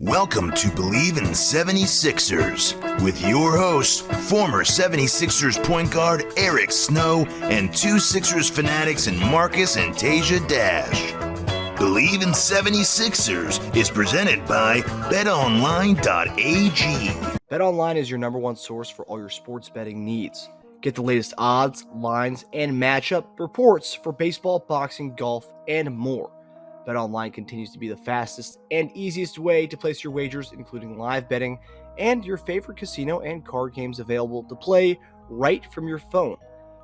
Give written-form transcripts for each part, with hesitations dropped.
Welcome to Bleav In 76ers with your hosts, former 76ers point guard Eric Snow and two Sixers fanatics in Marcus and Teja Dash. Bleav In 76ers is presented by BetOnline.AG. BetOnline is your number one source for all your sports betting needs. Get the latest odds, lines, and matchup reports for baseball, boxing, golf, and more. BetOnline continues to be the fastest and easiest way to place your wagers, including live betting and your favorite casino and card games available to play right from your phone.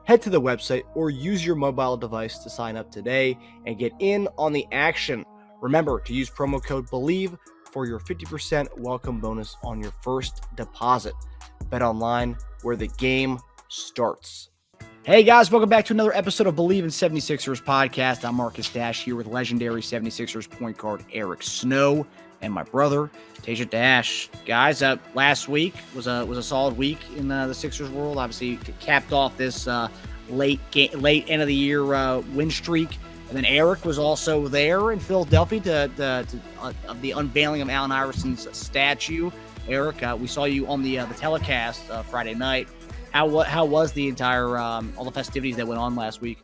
Head to the website or use your mobile device to sign up today and get in on the action. Remember to use promo code BLEAV for your 50% welcome bonus on your first deposit. BetOnline, where the game starts. Hey guys, welcome back to another episode of Bleav In 76ers podcast. I'm Marcus Dash here with legendary 76ers point guard Eric Snow and my brother Teja Dash. Guys, last week was a solid week in the Sixers world. Obviously, capped off this late end of the year win streak, and then Eric was also there in Philadelphia of the unveiling of Allen Iverson's statue. Eric, we saw you on the telecast Friday night. How was the entire all the festivities that went on last week?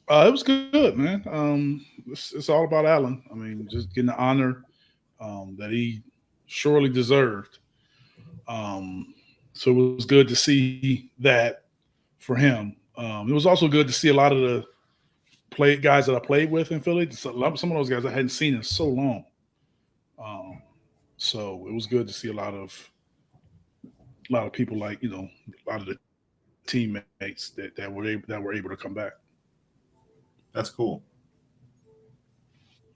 It was good, man. It's all about Allen. I mean, just getting the honor that he surely deserved. So it was good to see that for him. It was also good to see a lot of the guys that I played with in Philly. Some of those guys I hadn't seen in so long. So it was good to see a lot of people, like, a lot of the teammates that were able to come back. That's cool.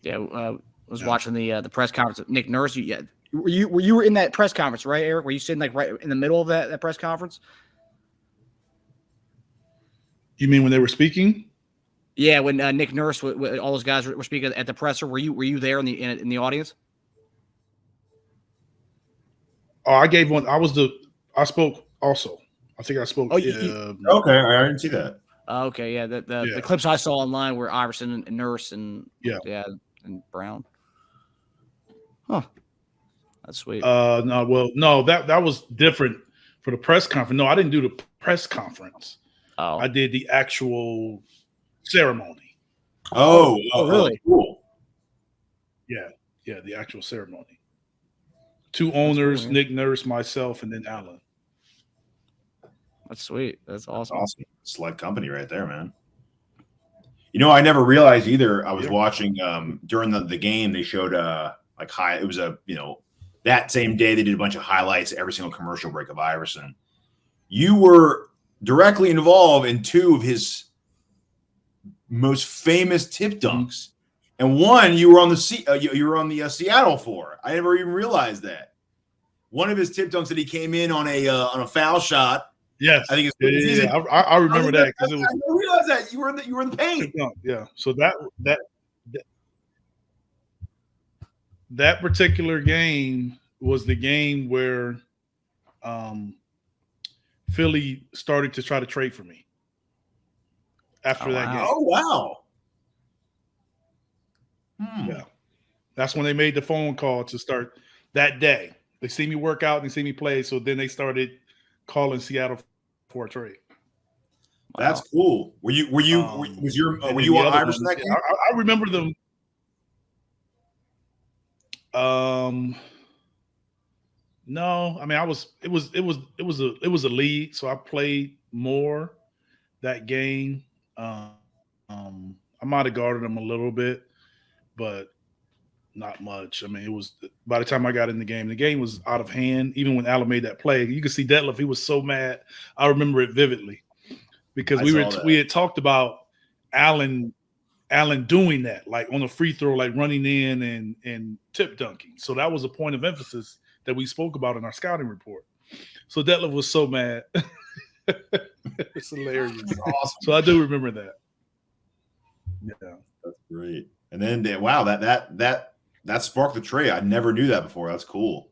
Yeah, I was watching the press conference with Nick Nurse. Were you in that press conference, right, Eric? Were you sitting like right in the middle of that press conference? You mean when they were speaking? Yeah, when Nick Nurse, all those guys were speaking at the presser. Were you there in the audience? Oh, I gave one. I spoke also. I think I spoke. Okay, I didn't see that. Okay, yeah. The clips I saw online were Iverson and Nurse and and Brown. Huh. That's sweet. No, that was different for the press conference. No, I didn't do the press conference. Oh, I did the actual ceremony. Oh, really? Cool. Yeah, the actual ceremony. Two owners, cool, Nick Nurse, myself, and then Allen. That's sweet. That's awesome. Awesome. Select company right there, man. I never realized either. I was watching during the game. They showed it was that same day they did a bunch of highlights, every single commercial break of Iverson. You were directly involved in two of his most famous tip dunks, and one you were on the Seattle for. I never even realized that. One of his tip dunks that he came in on a foul shot. Yes, I think it's I remember that because it was. I didn't realize that you were in the paint. Yeah, so that particular game was the game where Philly started to try to trade for me after that game. Oh wow! Yeah, that's when they made the phone call to start that day. They see me work out, they see me play, so then they started calling Seattle for a trade. That's cool. Were you on Iverson that game? I remember them. No, I mean it was a lead, so I played more that game. I might have guarded them a little bit, but not much. I mean, it was by the time I got in the game was out of hand. Even when Allen made that play, you could see Detlef. He was so mad. I remember it vividly because we had talked about Allen doing that, like on a free throw, like running in and tip dunking. So that was a point of emphasis that we spoke about in our scouting report. So Detlef was so mad. It's hilarious. That's awesome. So I do remember that. Yeah, that's great. And then that sparked the trade. I never knew that before. That's cool.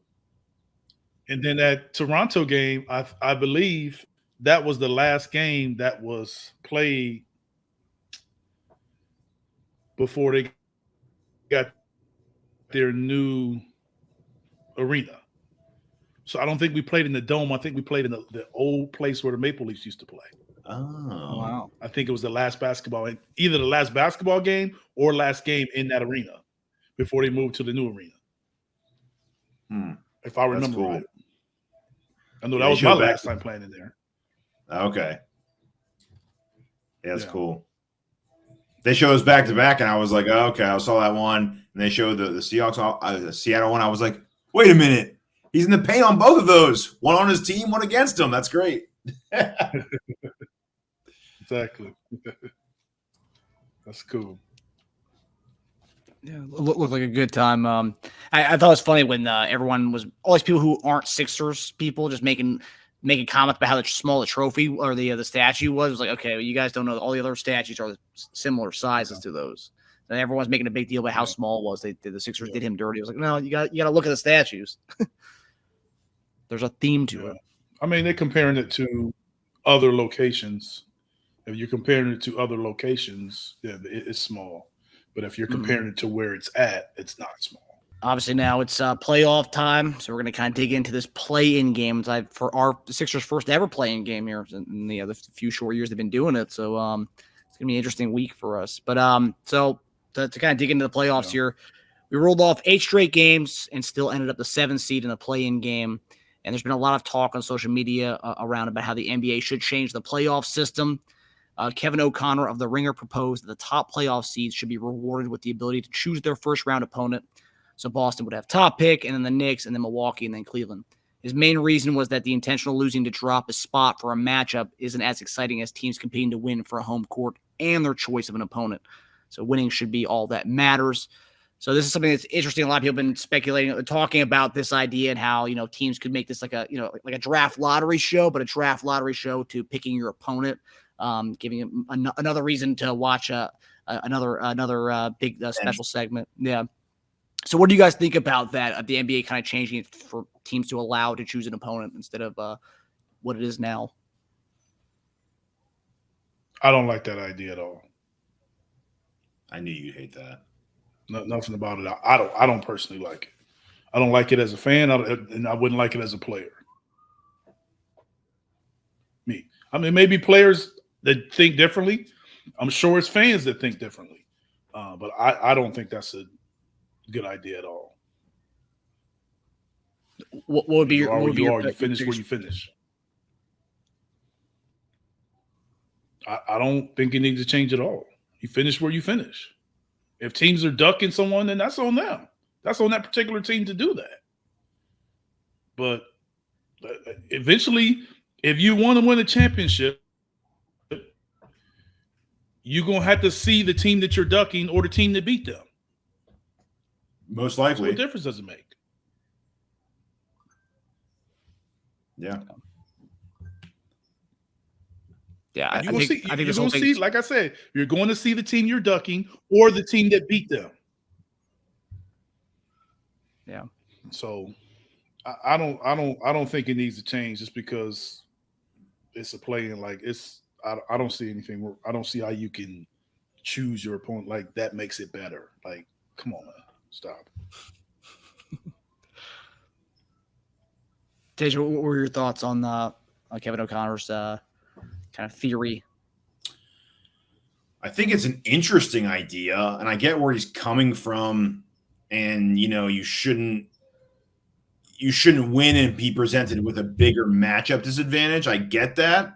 And then that Toronto game, I believe that was the last game that was played before they got their new arena. So I don't think we played in the Dome. I think we played in the old place where the Maple Leafs used to play. Oh, Wow. I think it was the last basketball, either the last basketball game or last game in that arena before they moved to the new arena. If I remember cool. right. I know that was my last time playing in there. Okay. Yeah, that's cool. They showed us back to back, and I was like, oh, okay, I saw that one. And they showed the Seahawks, the Seattle one. I was like, wait a minute. He's in the paint on both of those. One on his team, one against him. That's great. Exactly. That's cool. Yeah, looked like a good time. I thought it was funny when everyone was all these people who aren't Sixers people just making comments about how small the trophy or the statue was. It was like, okay, well, you guys don't know all the other statues are similar sizes to those. And everyone's making a big deal about how small it was. The Sixers did him dirty. It was like, no, you got to look at the statues. There's a theme to it. I mean, they're comparing it to other locations. If you're comparing it to other locations, yeah, it's small. But if you're comparing it to where it's at, it's not small. Obviously, now it's playoff time, so we're going to kind of dig into this play-in game. For our Sixers' first ever play-in game here in the few short years they've been doing it. So it's going to be an interesting week for us. But so to kind of dig into the playoffs here, we rolled off 8 straight games and still ended up the 7th seed in the play-in game. And there's been a lot of talk on social media around about how the NBA should change the playoff system. Kevin O'Connor of The Ringer proposed that the top playoff seeds should be rewarded with the ability to choose their first-round opponent. So Boston would have top pick, and then the Knicks, and then Milwaukee, and then Cleveland. His main reason was that the intentional losing to drop a spot for a matchup isn't as exciting as teams competing to win for a home court and their choice of an opponent. So winning should be all that matters. So this is something that's interesting. A lot of people have been speculating, talking about this idea and how, teams could make this like a draft lottery show, but a draft lottery show to picking your opponent, giving him another reason to watch another big special segment. Yeah. So what do you guys think about that? Of the NBA kind of changing it for teams to allow to choose an opponent instead of what it is now? I don't like that idea at all. I knew you'd hate that. Nothing about it. I don't personally like it. I don't like it as a fan, and I wouldn't like it as a player. Me. I mean, maybe players that think differently. I'm sure it's fans that think differently. But I don't think that's a good idea at all. What would be your? You finish where you finish. I don't think you need to change at all. You finish where you finish. If teams are ducking someone, then that's on them. That's on that particular team to do that. But eventually, if you want to win a championship, you're going to have to see the team that you're ducking or the team that beat them. Most likely. So what difference does it make? Yeah. Yeah, I think this whole thing. See, like I said, you're going to see the team you're ducking or the team that beat them. Yeah. So I don't think it needs to change just because it's a play and like it's. I don't see anything. I don't see how you can choose your opponent like that makes it better. Like, come on, man, stop. Teja, what were your thoughts on Kevin O'Connor's kind of theory? I think it's an interesting idea, and I get where he's coming from. And you shouldn't win and be presented with a bigger matchup disadvantage. I get that,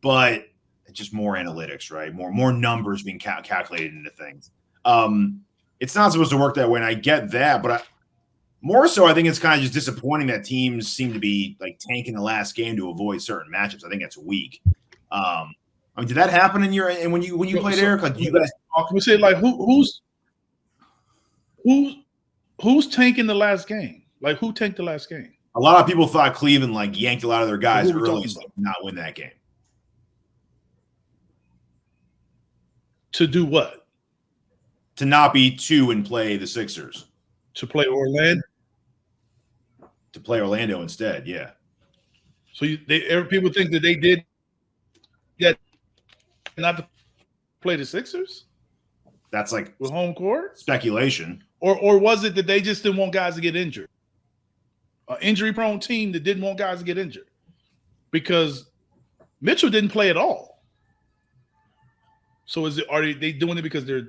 but it's just more analytics, right? More numbers being calculated into things. It's not supposed to work that way, and I get that, but more so, I think it's kind of just disappointing that teams seem to be like tanking the last game to avoid certain matchups. I think that's weak. I mean, did that happen in when you played, Eric? Like, did you guys talk? We say like who's tanking the last game? Like, who tanked the last game? A lot of people thought Cleveland like yanked a lot of their guys early to not win that game. To do what? To not be 2 and play the Sixers. To play Orlando? To play Orlando instead, yeah. So people think that they did that not to play the Sixers? That's like with home court speculation. Or was it that they just didn't want guys to get injured? An injury-prone team that didn't want guys to get injured. Because Mitchell didn't play at all. So are they doing it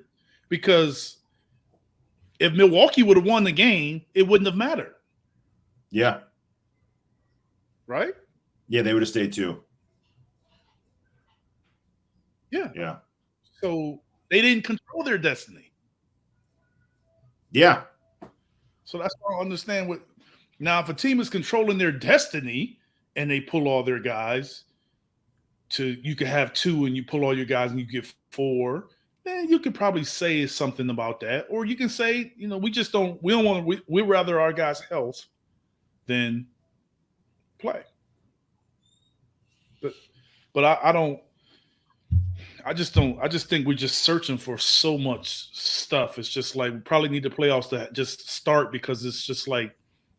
because if Milwaukee would have won the game, it wouldn't have mattered. Yeah. Right? Yeah, they would have stayed too. Yeah. Yeah. So they didn't control their destiny. Yeah. So that's why I understand what now if a team is controlling their destiny and they pull all their guys you could have 2 and you pull all your guys and you get 4, then you could probably say something about that. Or you can say, we'd rather our guys' health than play. But I just think we're just searching for so much stuff. It's just like we probably need the playoffs to just start because it's just like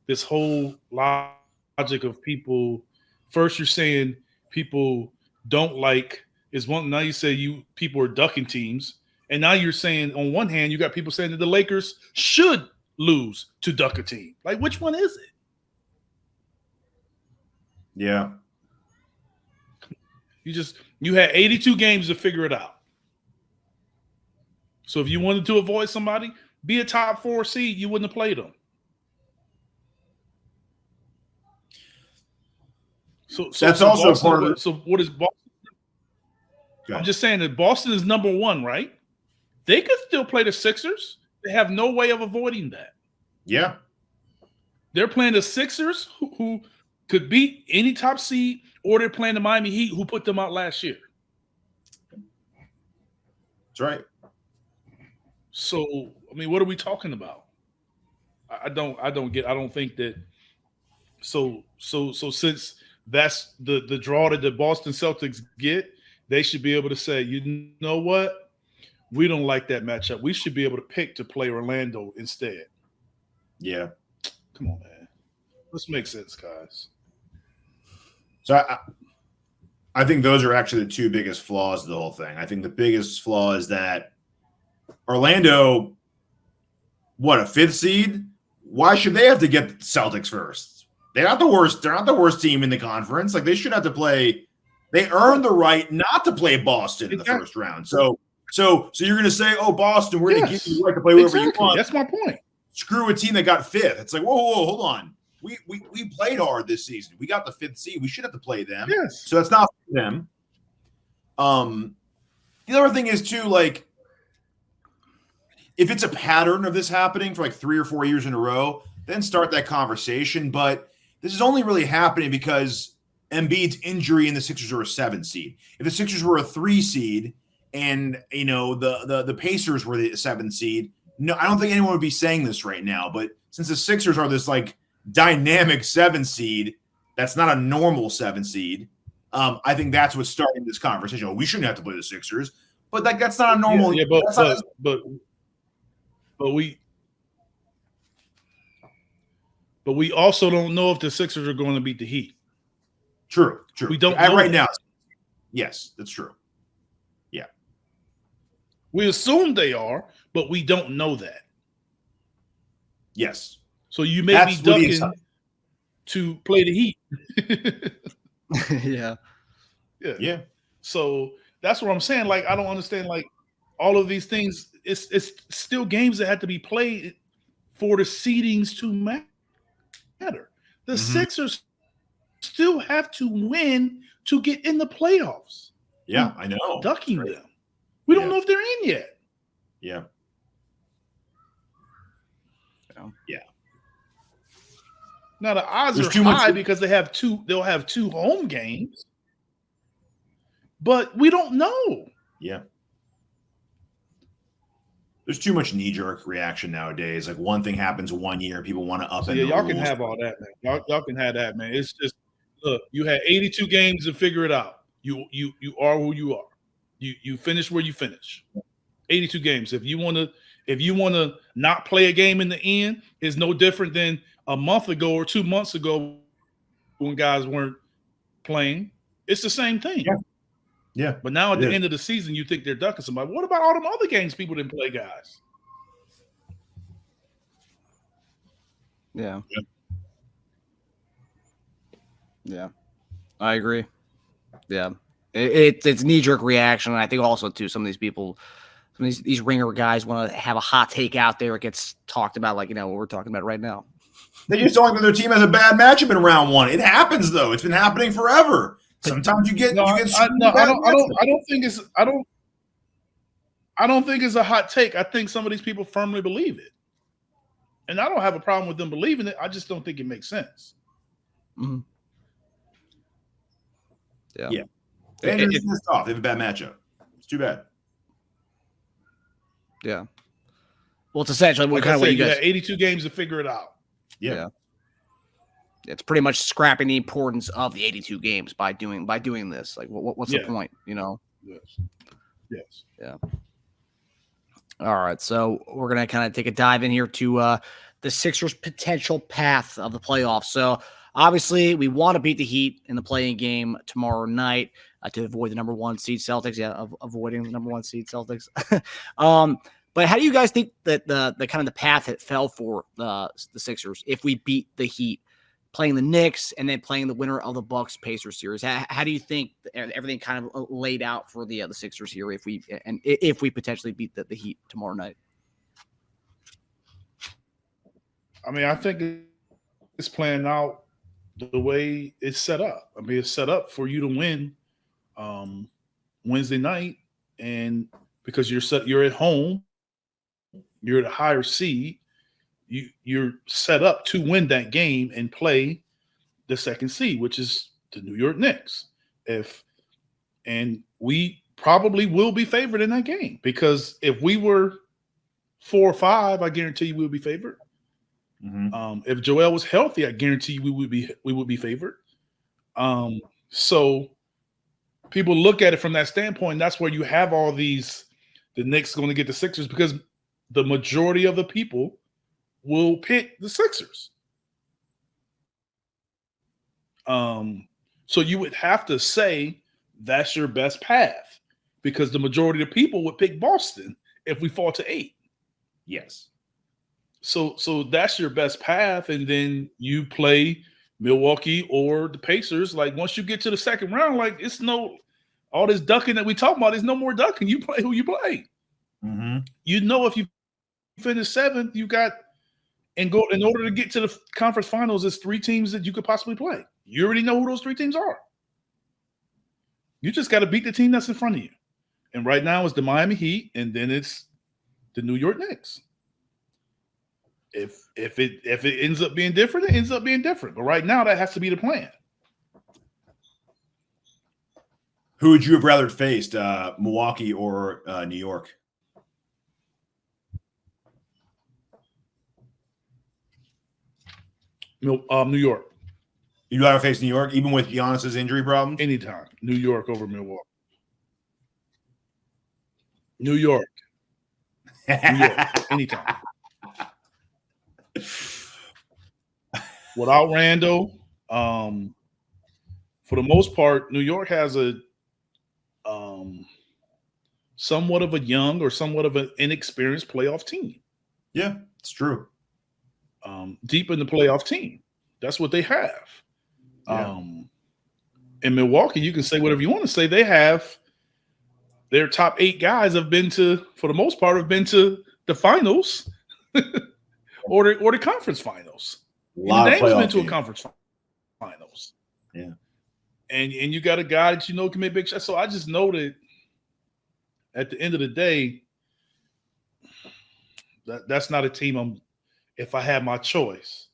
this whole logic of people. First, you're saying people don't like is one. Now you say people are ducking teams, and now you're saying on one hand you got people saying that the Lakers should lose to duck a team. Like which one is it? Yeah. You had 82 games to figure it out. So if you wanted to avoid somebody, be a top 4 seed, you wouldn't have played them. So that's also Boston, part of it. So what is Boston? I'm just saying that Boston is number 1, right? They could still play the Sixers. They have no way of avoiding that. Yeah. They're playing the Sixers who could beat any top seed, or they're playing the Miami Heat who put them out last year. That's right. So, I mean, what are we talking about? I don't think that. So since that's the draw that the Boston Celtics get, they should be able to say, you know what? We don't like that matchup. We should be able to pick to play Orlando instead. Yeah. Come on, man. Let's make sense, guys. So I think those are actually the 2 biggest flaws of the whole thing. I think the biggest flaw is that Orlando, what, a 5th seed? Why should they have to get the Celtics first? They're not the worst. They're not the worst team in the conference. Like they should have to play. They earned the right not to play Boston in the first round. So you're going to say, oh, Boston, we're going to give you the right to play whoever you want. That's my point. Screw a team that got 5th. It's like, whoa, hold on. We played hard this season. We got the 5th seed. We should have to play them. Yes. So that's not for them. The other thing is too, like, if it's a pattern of this happening for like 3 or 4 years in a row, then start that conversation. But this is only really happening because Embiid's injury and the Sixers are a 7 seed. If the Sixers were a 3 seed and the Pacers were the 7 seed, no, I don't think anyone would be saying this right now. But since the Sixers are this like dynamic 7 seed, that's not a normal 7 seed. I think that's what's starting this conversation. Oh, we shouldn't have to play the Sixers, but that's not a normal. Yeah, but we also don't know if the Sixers are going to beat the Heat. True. We don't know right now. Yes, that's true. Yeah, we assume they are, but we don't know that. Yes. So you may be ducking to play the Heat. Yeah. So that's what I'm saying. Like, I don't understand. Like, all of these things. It's still games that have to be played for the seedings to matter. The Sixers still have to win to get in the playoffs. Yeah, I know. Ducking them. We don't know if they're in yet. Yeah. Yeah. Now the odds are high because they'll have 2 home games. But we don't know. Yeah. There's too much knee-jerk reaction nowadays. Like one thing happens 1 year, people want to up it. Yeah, y'all can have all that, man. Y'all can have that, man. It's just look, you had 82 games to figure it out. You are who you are. You finish where you finish. 82 games. If you want to not play a game in the end, it's no different than a month ago or 2 months ago when guys weren't playing. It's the same thing. Yeah. But now at the end of the season, you think they're ducking somebody. What about all them other games people didn't play, guys? Yeah. Yeah. I agree. Yeah. It's knee-jerk reaction. And I think also, too, some of these people, some of these ringer guys want to have a hot take out there. It gets talked about like, what we're talking about right now. They just don't like that their team has a bad matchup in round one. It happens, though. It's been happening forever. Sometimes you get I don't think it's a hot take. I think some of these people firmly believe it. And I don't have a problem with them believing it. I just don't think it makes sense. Mm-hmm. Yeah. They're pissed off. They have a bad matchup. It's too bad. Yeah. Well, it's essentially what you guys had 82 games to figure it out. Yeah. It's pretty much scrapping the importance of the 82 games by doing this. Like, what's the point? Yes. Yeah. All right. So we're gonna kind of take a dive in here to the Sixers' potential path of the playoffs. So obviously, we want to beat the Heat in the play-in game tomorrow night to avoid the number 1 seed Celtics. Yeah, avoiding the number 1 seed Celtics. But how do you guys think that the kind of the path it fell for the Sixers if we beat the Heat, playing the Knicks and then playing the winner of the Bucks-Pacers series? How do you think everything kind of laid out for the Sixers here if we potentially beat the Heat tomorrow night? I mean, I think it's playing out the way it's set up. I mean, it's set up for you to win Wednesday night, and because you're at home, you're at a higher seed. You're set up to win that game and play the second seed, which is the New York Knicks. And we probably will be favored in that game, because if we were 4 or 5, I guarantee you we would be favored. Mm-hmm. If Joel was healthy, I guarantee you we would be favored. So people look at it from that standpoint. That's where you have all these. The Knicks going to get the Sixers because the majority of the people will pick the Sixers. So you would have to say that's your best path, because the majority of the people would pick Boston if we fall to 8. Yes. So that's your best path, and then you play Milwaukee or the Pacers. Like, once you get to the second round, like, it's no all this ducking that we talk about. There's no more ducking. You play who you play. Mm-hmm. If you finish 7th, you got in order to get to the conference finals, there's 3 teams that you could possibly play. You already know who those 3 teams are. You just got to beat the team that's in front of you. And right now it's the Miami Heat, and then it's the New York Knicks. If it ends up being different, it ends up being different. But right now, that has to be the plan. Who would you have rather faced, Milwaukee or New York? New York. You'd rather face New York, even with Giannis's injury problems? Anytime. New York over Milwaukee. New York. Anytime. Without Randall, for the most part, New York has a somewhat of a young or somewhat of an inexperienced playoff team. Yeah, it's true. Deep in the playoff team. That's what they have. Yeah. In Milwaukee, you can say whatever you want to say. They have their top 8 guys for the most part, have been to the finals or the conference finals. Even Dame's been to a conference finals. Yeah. And you got a guy that can make big shots. So I just know that at the end of the day, that's not a team if I had my choice,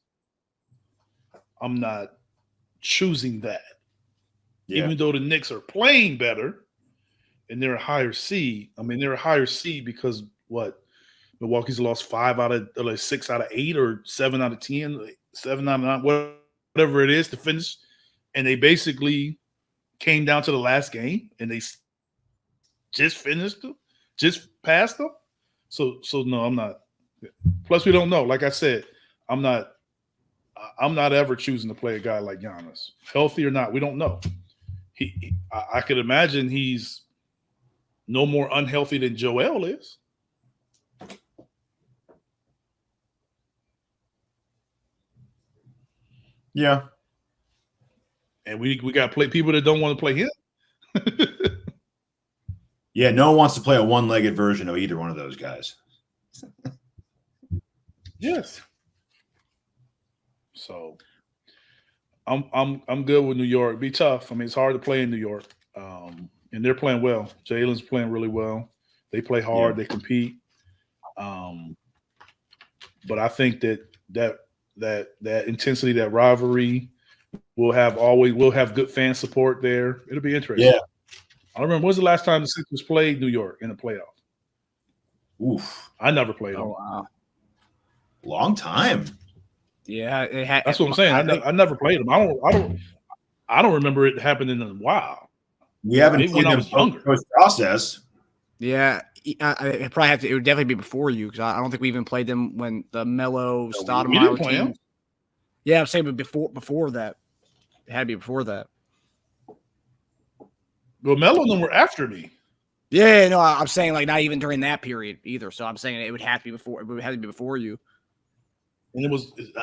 I'm not choosing that. Yeah. Even though the Knicks are playing better and they're a higher seed. I mean, they're a higher seed because Milwaukee's lost 5 out of 6 out of 8 or 7 out of 10, 7 out of 9, whatever it is to finish. And they basically came down to the last game and they just finished them, just passed them. So no, I'm not. Plus, we don't know. Like I said, I'm not ever choosing to play a guy like Giannis, healthy or not. We don't know. I could imagine he's no more unhealthy than Joel is. Yeah. And we got to play people that don't want to play him. Yeah, no one wants to play a one-legged version of either one of those guys. Yes. So I'm good with New York. Be tough. I mean, it's hard to play in New York. And they're playing well. Jalen's playing really well. They play hard. Yeah. They compete. But I think that intensity, that rivalry, we'll have good fan support there. It'll be interesting. Yeah. I don't remember when's the last time the Sixers played New York in the playoff. Oof. I never played them. Oh, wow. Long time. Yeah, That's what I'm saying. I never played them. I don't remember it happening in a while. We haven't Maybe played when I them was younger. post-process. Yeah, it probably have to. It would definitely be before you because I don't think we even played them when the Melo Stoudemire play team. them. Yeah, I'm saying, but before that, it had to be before that. Well, Melo and them were after me. Yeah, no, I'm saying like not even during that period either. So I'm saying it would have to be before. It would have to be before you. And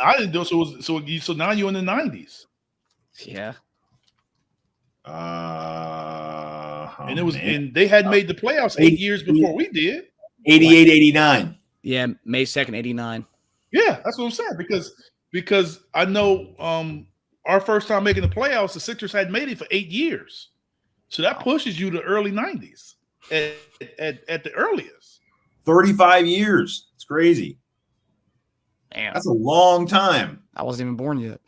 I didn't do it. So now you're in the 90s. Yeah. And it was, and they had made the playoffs 8 years before we did. 88, 89. Yeah, May 2nd, 89. Yeah, that's what I'm saying. Because I know our first time making the playoffs, the Sixers had made it for 8 years. So that pushes you to early 90s at the earliest. 35 years. It's crazy. Damn. That's a long time. I wasn't even born yet.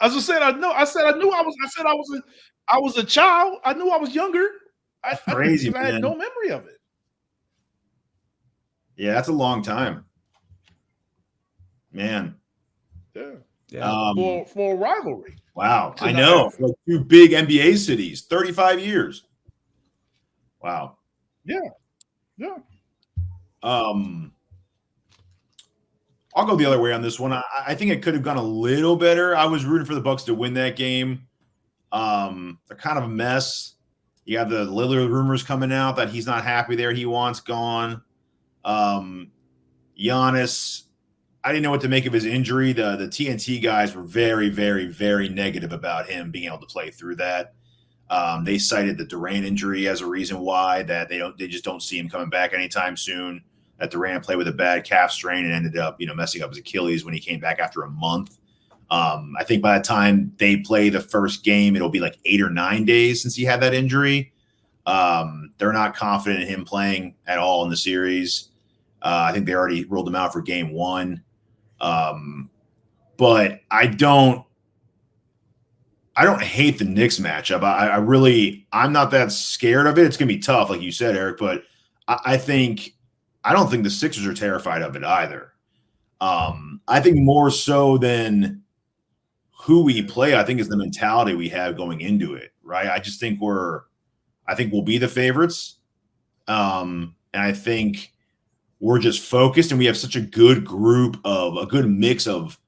As I said, I was a child. I knew I was younger. Crazy, I had man. no memory of it. Yeah, that's a long time. Man. Yeah. For a rivalry. Wow. I know. For two big NBA cities, 35 years. Wow. Yeah. I'll go the other way on this one. I think it could have gone a little better. I was rooting for the Bucks to win that game. They're kind of a mess. You have the Lillard rumors coming out that he's not happy there. He wants gone. Giannis, I didn't know what to make of his injury. The TNT guys were very, very, very negative about him being able to play through that. They cited the Durant injury as a reason why that they just don't see him coming back anytime soon. That Durant played with a bad calf strain and ended up, messing up his Achilles when he came back after a month. I think by the time they play the first game, it'll be like 8 or 9 days since he had that injury. They're not confident in him playing at all in the series. I think they already ruled him out for game 1. But I don't hate the Knicks matchup. I'm not that scared of it. It's going to be tough, like you said, Eric, but I don't think the Sixers are terrified of it either. I think more so than who we play, I think is the mentality we have going into it, right? I just think we'll be the favorites. And I think we're just focused and we have such a good mix of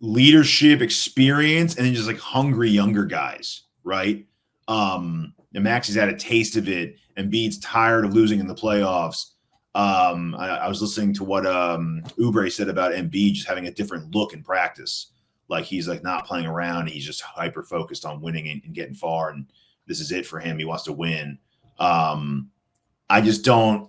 leadership, experience, and then just like hungry younger guys, right? And Maxi's had a taste of it. Embiid's tired of losing in the playoffs. I was listening to what Oubre said about Embiid just having a different look in practice. Like he's like not playing around. He's just hyper focused on winning and getting far. And this is it for him. He wants to win. I just don't.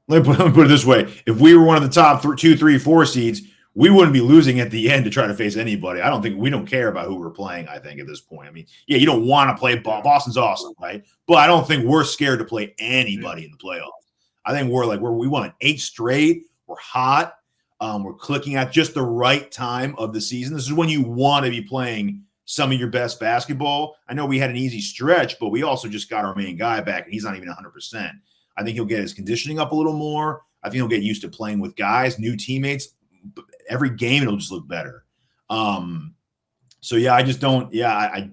Let me put it this way. If we were one of the top 2, 3, 4 seeds, we wouldn't be losing at the end to try to face anybody. We don't care about who we're playing, I think, at this point. I mean, yeah, you don't want to play Boston's awesome, right? But I don't think we're scared to play anybody in the playoffs. I think we won 8 straight. We're hot. We're clicking at just the right time of the season. This is when you want to be playing some of your best basketball. I know we had an easy stretch, but we also just got our main guy back, and he's not even 100%. I think he'll get his conditioning up a little more. I think he'll get used to playing with guys, new teammates. Every game, it'll just look better. So, yeah, I just don't – yeah, I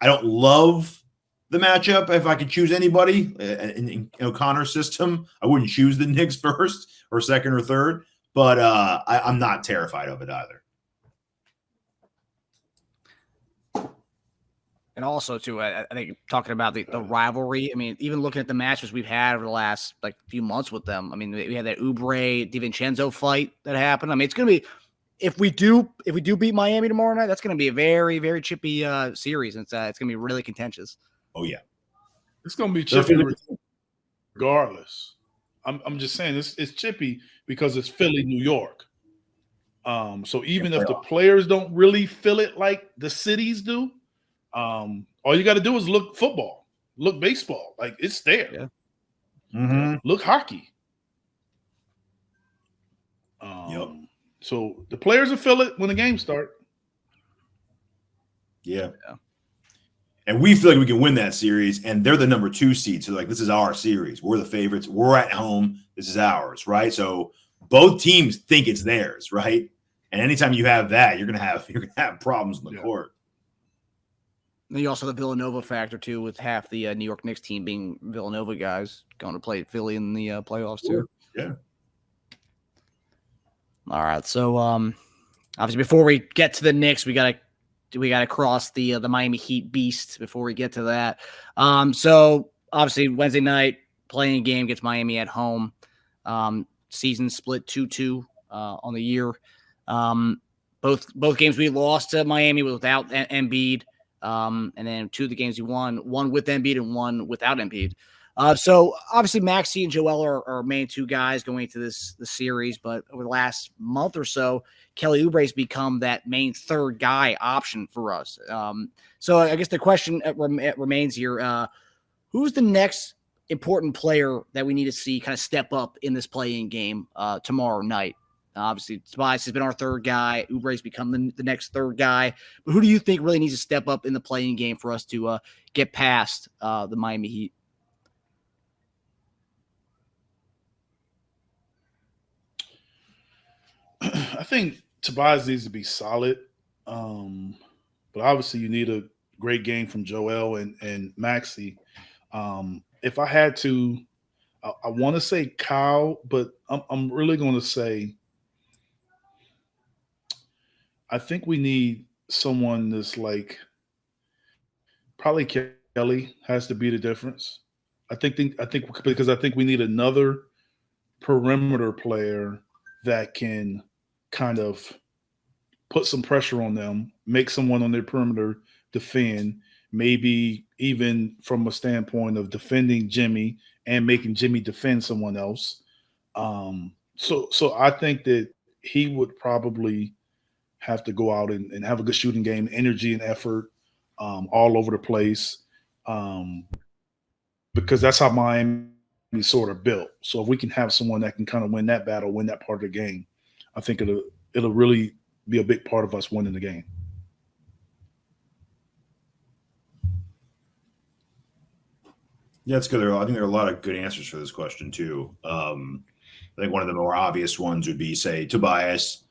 don't love the matchup. If I could choose anybody in O'Connor's system, I wouldn't choose the Knicks first or second or third. But I'm not terrified of it either. And also, too, I think talking about the rivalry, I mean, even looking at the matches we've had over the last few months with them, I mean, we had that Oubre DiVincenzo fight that happened. I mean, it's going to be if we do beat Miami tomorrow night, that's going to be a very, very chippy series. It's going to be really contentious. Oh yeah, it's going to be chippy regardless. I'm just saying it's chippy because it's Philly, New York. So even if the players don't really feel it like the cities do, all you got to do is look football, look baseball, like it's there. Yeah. Mm-hmm. Look hockey. Yep. So the players will feel it when the games start. Yeah. And we feel like we can win that series, and they're the number 2 seed. So like, this is our series. We're the favorites. We're at home. This is ours, right? So both teams think it's theirs, right? And anytime you have that, you're gonna have problems in the court. And you also have the Villanova factor too, with half the New York Knicks team being Villanova guys going to play Philly in the playoffs too. Yeah. All right, so obviously before we get to the Knicks, we gotta cross the Miami Heat beast before we get to that. So obviously Wednesday night playing game gets Miami at home. Season split 2-2 on the year. Both games we lost to Miami without Embiid. And then 2 of the games we won, one with Embiid and one without Embiid. So obviously Maxey and Joel are our main 2 guys going into the series, but over the last month or so, Kelly Oubre's become that main 3rd guy option for us. So I guess the question remains here: who's the next important player that we need to see kind of step up in this playing game tomorrow night? Obviously, Tobias has been our 3rd guy. Oubre's become the next 3rd guy. But who do you think really needs to step up in the playing game for us to get past the Miami Heat? I think Tobias needs to be solid. But obviously you need a great game from Joel and Maxey. If I had to, I want to say Kyle, but I'm really going to say I think we need someone that's like probably Kelly has to be the difference. I think because I think we need another perimeter player that can kind of put some pressure on them, make someone on their perimeter defend, maybe even from a standpoint of defending Jimmy and making Jimmy defend someone else. So I think that he would probably have to go out and have a good shooting game, energy and effort all over the place, because that's how Miami sort of built. So if we can have someone that can kind of win that battle, win that part of the game, I think it'll really be a big part of us winning the game. Yeah, it's good. I think there are a lot of good answers for this question too. I think one of the more obvious ones would be, say, Tobias,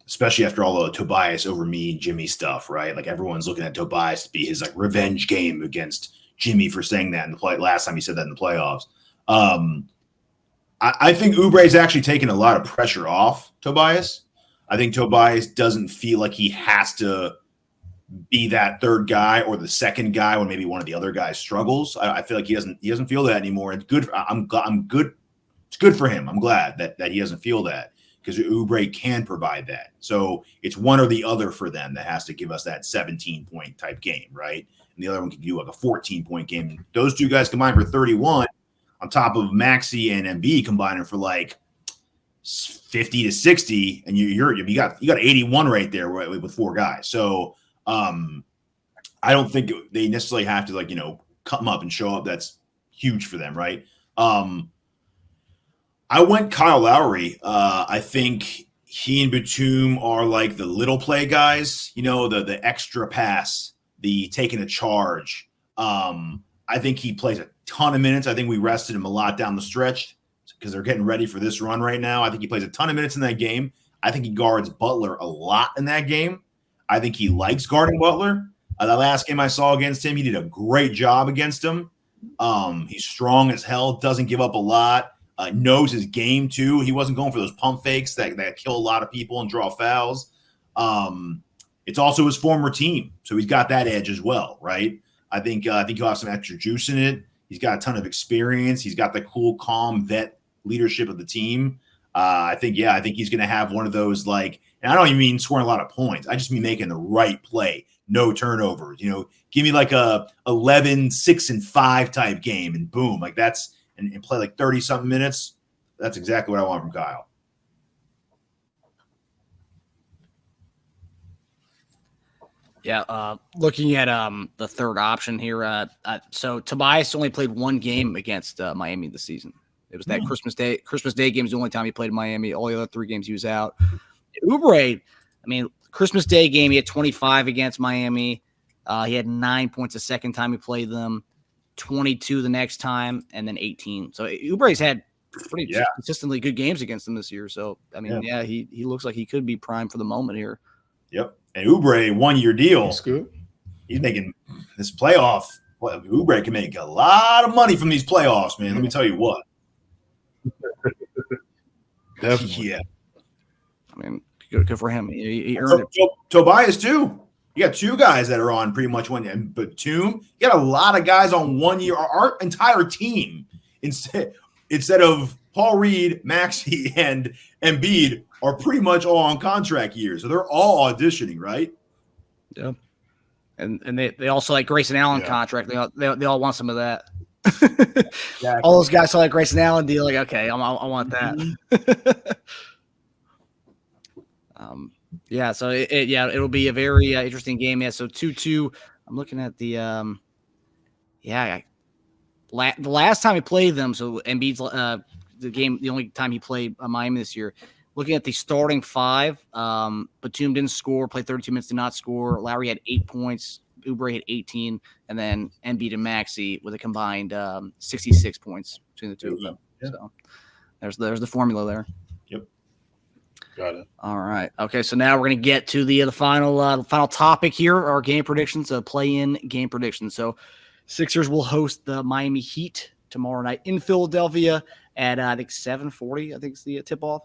especially after all the Tobias over me, Jimmy stuff, right? Like everyone's looking at Tobias to be his like revenge game against Jimmy for saying that in the play last time he said that in the playoffs. I think Oubre's actually taken a lot of pressure off Tobias. I think Tobias doesn't feel like he has to be that 3rd guy or the 2nd guy when maybe one of the other guys struggles. I feel like he doesn't feel that anymore. It's good. I'm good. It's good for him. I'm glad that he doesn't feel that, because Oubre can provide that. So it's one or the other for them that has to give us that 17-point type game, right? And the other one can do like a 14-point game. Those 2 guys combined for 31 on top of Maxey and Embiid combining for like 50 to 60, and you got 81 right there with 4 guys. So I don't think they necessarily have to come up and show up. That's huge for them, right? I went Kyle Lowry. I think he and Batum are like the little play guys, the extra pass, the taking a charge. I think he plays a ton of minutes. I think we rested him a lot down the stretch because they're getting ready for this run right now. I think he plays a ton of minutes in that game. I think he guards Butler a lot in that game. I think he likes guarding Butler. The last game I saw against him, he did a great job against him. He's strong as hell, doesn't give up a lot, knows his game too. He wasn't going for those pump fakes that kill a lot of people and draw fouls. It's also his former team, so he's got that edge as well, right? I think he'll have some extra juice in it. He's got a ton of experience. He's got the cool, calm vet leadership of the team. I think he's going to have one of those, like, and I don't even mean scoring a lot of points. I just mean making the right play, no turnovers. Give me like a 11, 6, and 5 type game, and boom, like that's and play like 30 something minutes. That's exactly what I want from Kyle. Yeah, looking at the third option here. So Tobias only played one game against Miami this season. It was that Christmas Day game is the only time he played in Miami. All the other 3 games he was out. Oubre, Christmas Day game, he had 25 against Miami. He had 9 points the second time he played them, 22 the next time, and then 18. So Oubre's had pretty consistently good games against them this year. So, he looks like he could be primed for the moment here. Yep. And Oubre, 1-year deal. That's good. He's making this playoff. Well, Oubre can make a lot of money from these playoffs, man. Let me tell you what. Definitely. Yeah. Good for him. He earned it. Tobias, too. You got 2 guys that are on pretty much 1 year. But Batum, you got a lot of guys on 1 year. Our entire team, instead of Paul Reed, Maxey, and Embiid, are pretty much all on contract years. So they're all auditioning, right? Yeah. And they also like Grayson Allen contract. They all want some of that. Exactly. All those guys saw that Grayson Allen deal. Like, okay, I want that. So it'll be a very interesting game. Yeah, so 2-2. I'm looking at the the last time he played them. So Embiid's the only time he played Miami this year. Looking at the starting 5, Batum didn't score, played 32 minutes, did not score. Lowry had 8 points. Oubre had 18, and then Embiid and Maxey with a combined 66 points between the 2 of them. Yeah. So there's the formula there. Yep. Got it. All right. Okay, so now we're going to get to the final topic here, our game predictions, play-in game predictions. So Sixers will host the Miami Heat tomorrow night in Philadelphia at, I think, 7:40, I think is the tip-off.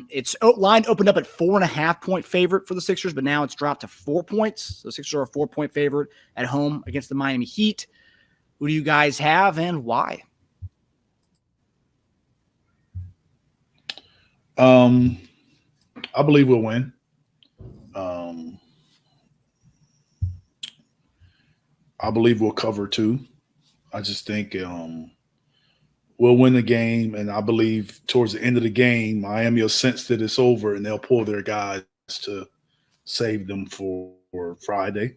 It's line opened up at 4.5-point favorite for the Sixers, but now it's dropped to 4 points. So the Sixers are a 4-point favorite at home against the Miami Heat. Who do you guys have and why? I believe we'll win. I believe we'll cover 2. I just think we'll win the game, and I believe towards the end of the game, Miami will sense that it's over, and they'll pull their guys to save them for Friday.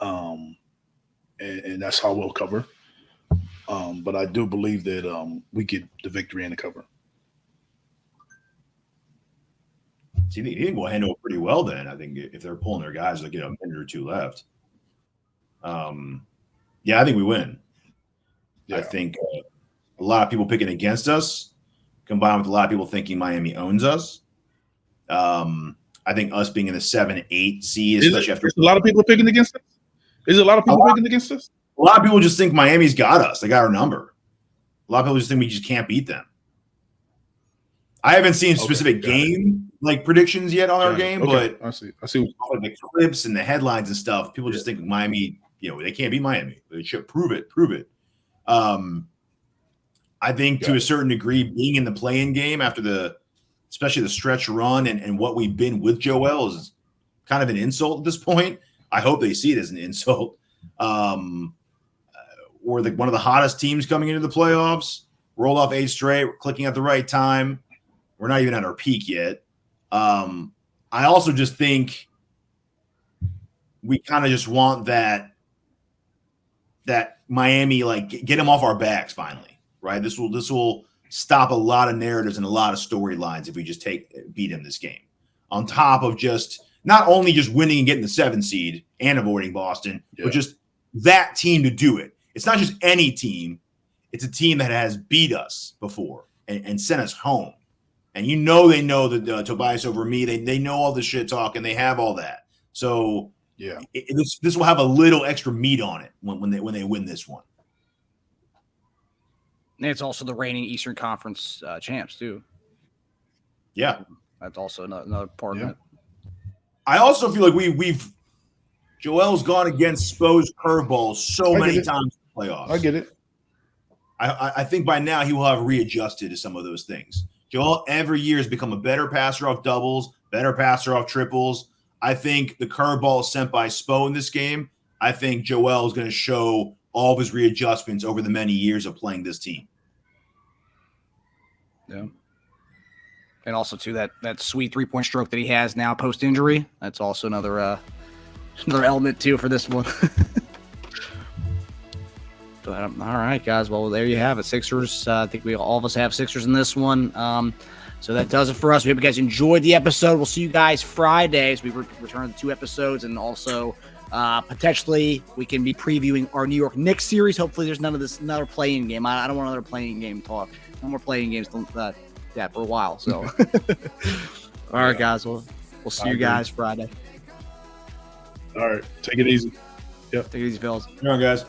And that's how we'll cover. But I do believe that we get the victory and the cover. See, they think we'll handle it pretty well then. I think if they're pulling their guys, they'll get a minute or 2 left. I think we win. Yeah. I think a lot of people picking against us, combined with a lot of people thinking Miami owns us. I think us being in the 7-8 seed, especially after a lot of people picking against us. Is it a lot of people picking against us? A lot of people just think Miami's got us. They got our number. A lot of people just think we just can't beat them. I haven't seen specific game predictions yet on our game, but I see the clips and the headlines and stuff. People just think Miami, they can't beat Miami. They should prove it. I think to a certain degree, being in the play-in game after especially the stretch run and what we've been with Joel is kind of an insult at this point. I hope they see it as an insult. We're one of the hottest teams coming into the playoffs. Rolled off 8 straight. We're clicking at the right time. We're not even at our peak yet. I also just think we kind of just want that Miami, get them off our backs finally, right? This will stop a lot of narratives and a lot of storylines if we just beat them this game. On top of just not only just winning and getting the 7 seed and avoiding Boston, but just that team to do it. It's not just any team. It's a team that has beat us before and sent us home. And they know that Tobias over me. They know all the shit talk, and they have all that. So this will have a little extra meat on it when they win this one. And it's also the reigning Eastern Conference champs too. Yeah, that's also another part of it. I also feel like Joel's gone against Spo's curveballs so many times in the playoffs. I get it. I think by now he will have readjusted to some of those things. Joel every year has become a better passer off doubles, better passer off triples. I think the curveball is sent by Spo in this game. I think Joel is going to show all of his readjustments over the many years of playing this team. Yeah. And also, too, that sweet three-point stroke that he has now post-injury, that's also another element, too, for this one. But, all right, guys. Well, there you have it. Sixers. I think all of us have Sixers in this one. So that does it for us. We hope you guys enjoyed the episode. We'll see you guys Friday as we return to 2 episodes. And also, potentially, we can be previewing our New York Knicks series. Hopefully, there's another playing game. I don't want another playing game talk. No more playing games for a while. So, all right, guys. We'll see you guys Friday. All right. Take it easy. Yep. Take it easy, fellas. Come on, guys.